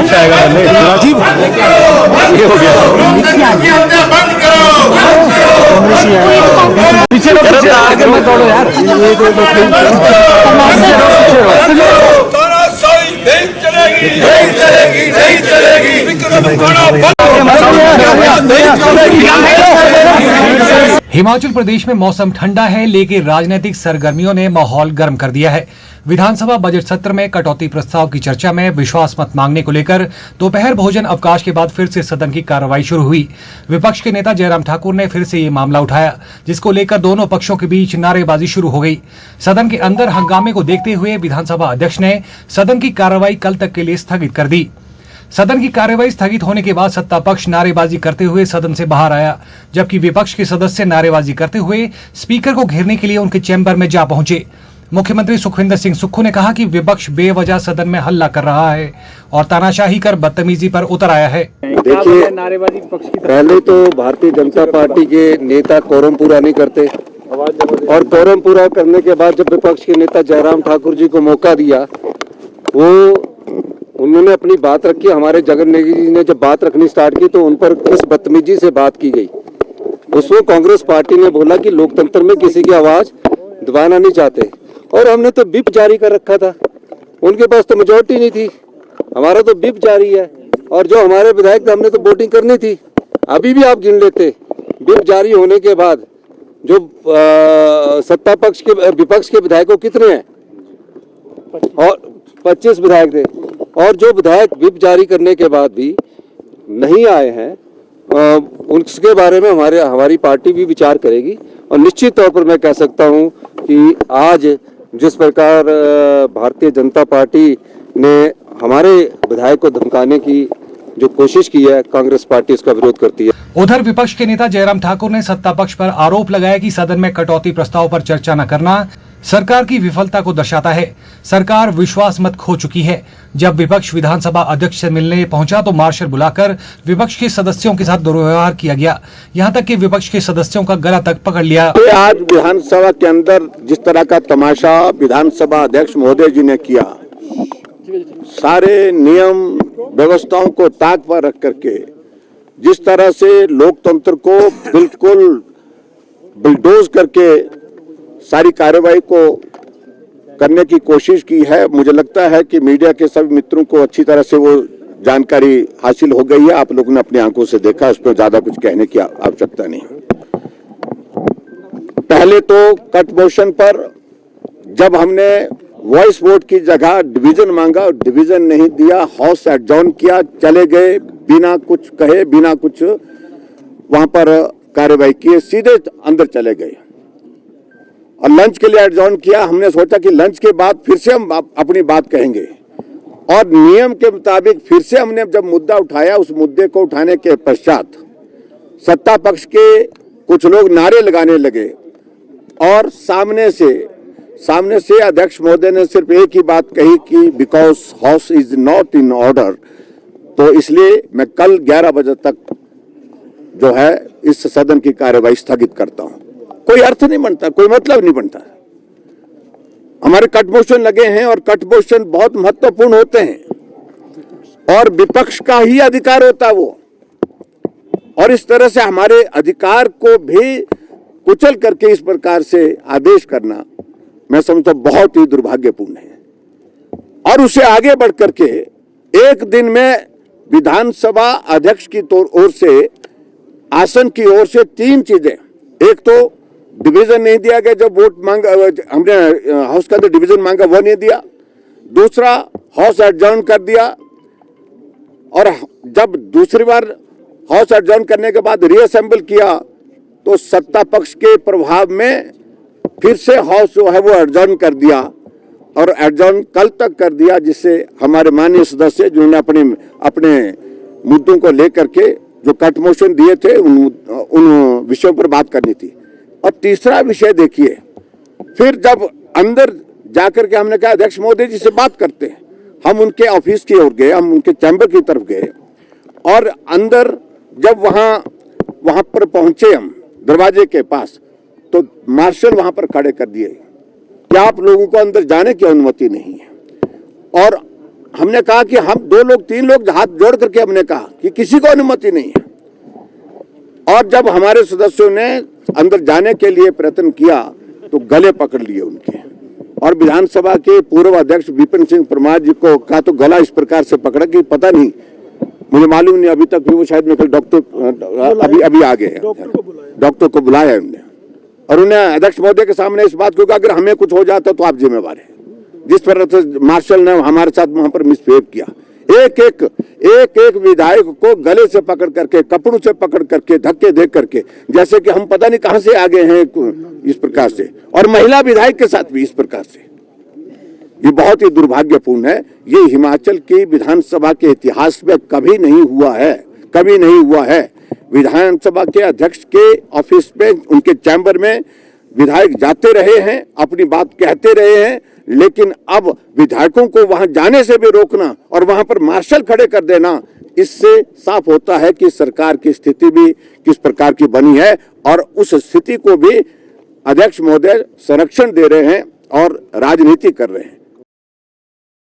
तरफ से आएगा राजीव, ये हो गया पीछे आगे मत दौड़ो यार, हिमाचल प्रदेश में मौसम ठंडा है, लेकिन राजनीतिक सरगर्मियों ने माहौल गर्म कर दिया है। विधानसभा बजट सत्र में कटौती प्रस्ताव की चर्चा में विश्वास मत मांगने को लेकर दोपहर भोजन अवकाश के बाद फिर से सदन की कार्रवाई शुरू हुई। विपक्ष के नेता जयराम ठाकुर ने फिर से ये मामला उठाया, जिसको लेकर दोनों पक्षों के बीच नारेबाजी शुरू हो गई। सदन के अंदर हंगामे को देखते हुए विधानसभा अध्यक्ष ने सदन की कार्रवाई कल तक के लिए स्थगित कर दी। सदन की कार्यवाही स्थगित होने के बाद सत्ता पक्ष नारेबाजी करते हुए सदन से बाहर आया, जबकि विपक्ष के सदस्य नारेबाजी करते हुए स्पीकर को घेरने के लिए उनके चैम्बर में जा पहुंचे। मुख्यमंत्री सुखविंदर सिंह सुक्खू ने कहा कि विपक्ष बेवजह सदन में हल्ला कर रहा है और तानाशाही कर बदतमीजी पर उतर आया है। देखिए, पहले तो भारतीय जनता पार्टी के नेता कोरम पूरा नहीं करते, और कोरम पूरा करने के बाद जब विपक्ष के नेता जयराम ठाकुर जी को मौका दिया, उन्होंने अपनी बात रखी। हमारे जगन नेगी जी ने जब बात रखनी स्टार्ट की तो उन पर किस बदतमीजी से बात की गई। उसमें कांग्रेस पार्टी ने बोला कि लोकतंत्र में किसी की आवाज दबाना नहीं चाहते, और हमने तो विप जारी कर रखा था। उनके पास तो मेजोरिटी नहीं थी, हमारा तो विप जारी है, और जो हमारे विधायक थे हमने तो वोटिंग करनी थी। अभी भी आप गिन लेते, विप जारी होने के बाद जो सत्ता पक्ष के विपक्ष के विधायकों कितने हैं, और 25 विधायक थे, और जो विधायक विप जारी करने के बाद भी नहीं आए हैं, उसके बारे में हमारी पार्टी भी विचार करेगी। और निश्चित तौर पर मैं कह सकता हूं कि आज जिस प्रकार भारतीय जनता पार्टी ने हमारे विधायक को धमकाने की जो कोशिश की है, कांग्रेस पार्टी इसका विरोध करती है। उधर विपक्ष के नेता जयराम ठाकुर ने सत्ता पक्ष पर आरोप लगाया कि सदन में कटौती प्रस्ताव पर चर्चा न करना सरकार की विफलता को दर्शाता है। सरकार विश्वास मत खो चुकी है। जब विपक्ष विधानसभा अध्यक्ष से मिलने पहुंचा तो मार्शल बुलाकर विपक्ष के सदस्यों के साथ दुर्व्यवहार किया गया, यहां तक कि विपक्ष के सदस्यों का गला तक पकड़ लिया। आज विधानसभा के अंदर जिस तरह का तमाशा विधानसभा अध्यक्ष महोदय जी ने किया, सारे नियम व्यवस्थाओं को ताक पर रख करके जिस तरह से लोकतंत्र को बिल्कुल बुलडोज करके सारी कार्रवाई को करने की कोशिश की है, मुझे लगता है कि मीडिया के सभी मित्रों को अच्छी तरह से वो जानकारी हासिल हो गई है। आप लोगों ने अपनी आंखों से देखा, उस पर ज्यादा कुछ कहने की आवश्यकता नहीं। पहले तो कट मोशन पर जब हमने वॉइस वोट की जगह डिवीजन मांगा और डिवीजन नहीं दिया, हाउस एडजॉर्न किया, चले गए बिना कुछ कहे, बिना कुछ वहां पर कार्रवाई किए, सीधे अंदर चले गए और लंच के लिए एडजॉर्न किया। हमने सोचा कि लंच के बाद फिर से हम अपनी बात कहेंगे, और नियम के मुताबिक फिर से हमने जब मुद्दा उठाया, उस मुद्दे को उठाने के पश्चात सत्ता पक्ष के कुछ लोग नारे लगाने लगे, और सामने से अध्यक्ष महोदय ने सिर्फ एक ही बात कही कि because house is not in order, तो इसलिए मैं कल 11 बजे तक जो है इस सदन की कार्यवाही स्थगित करता हूं। कोई अर्थ नहीं बनता, कोई मतलब नहीं बनता। हमारे कट मोशन लगे हैं, और कट मोशन बहुत महत्वपूर्ण होते हैं, और विपक्ष का ही अधिकार होता है वो, और इस तरह से हमारे अधिकार को भी कुचल करके इस प्रकार से आदेश करना मैं समझता हूं बहुत ही दुर्भाग्यपूर्ण है। और उससे आगे बढ़ करके एक दिन में विधानसभा अध्यक्ष की ओर से, आसन की ओर से 3 चीजें, एक तो डिवीजन नहीं दिया गया, जब वोट मांगा हमने हाउस का अंदर डिवीजन मांगा वो नहीं दिया, दूसरा हाउस एडजॉर्न कर दिया, और जब दूसरी बार हाउस एडजॉर्न करने के बाद रीअसेंबल किया तो सत्ता पक्ष के प्रभाव में फिर से हाउस जो है वो एडजॉर्न कर दिया, और एडजॉर्न कल तक कर दिया, जिससे हमारे माननीय सदस्य जिन्होंने अपने मुद्दों को लेकर के जो कट मोशन दिए थे उन विषयों पर बात करनी थी। और तीसरा विषय देखिए, फिर जब अंदर जाकर के हमने कहा अध्यक्ष महोदय जी से बात करते हैं, हम उनके ऑफिस की ओर गए, हम उनके चैम्बर की तरफ गए, और अंदर जब वहां पर पहुंचे हम दरवाजे के पास, तो मार्शल वहां पर खड़े कर दिए कि आप लोगों को अंदर जाने की अनुमति नहीं है। और हमने कहा कि हम 2 लोग 3 लोग हाथ जोड़ करके हमने कहा कि किसी को अनुमति नहीं है। और जब हमारे सदस्यों ने अंदर जाने के लिए प्रयत्न किया तो गले पकड़ लिए उनके, और विधानसभा के पूर्व अध्यक्ष विपिन सिंह परमार जी को का तो गला इस प्रकार से पकड़ा कि पता नहीं, मुझे मालूम नहीं अभी तक भी, वो शायद मेरे डॉक्टर अभी आ गए, डॉक्टर को बुलाया उन्होंने, और उन्हें अध्यक्ष महोदय के सामने इस बात को कहा अगर हमें कुछ हो जाता तो आप जिम्मेवार हैं। जिस तरह से मार्शल ने हमारे साथ वहां पर मिसबिहेव किया, एक विधायक को गले से पकड़ करके, कपड़ों से पकड़ करके, धक्के दे करके, जैसे कि हम पता नहीं कहां से आ गए हैं इस प्रकार से, और महिला विधायक के साथ भी इस प्रकार से। ये बहुत ही दुर्भाग्यपूर्ण है। ये हिमाचल की विधानसभा के इतिहास में कभी नहीं हुआ है, कभी नहीं हुआ है। विधानसभा के अध्यक्ष के ऑफिस में, उनके चैम्बर में विधायक जाते रहे हैं, अपनी बात कहते रहे हैं, लेकिन अब विधायकों को वहां जाने से भी रोकना और वहां पर मार्शल खड़े कर देना, इससे साफ होता है कि सरकार की स्थिति भी किस प्रकार की बनी है, और उस स्थिति को भी अध्यक्ष महोदय संरक्षण दे रहे हैं और राजनीति कर रहे हैं।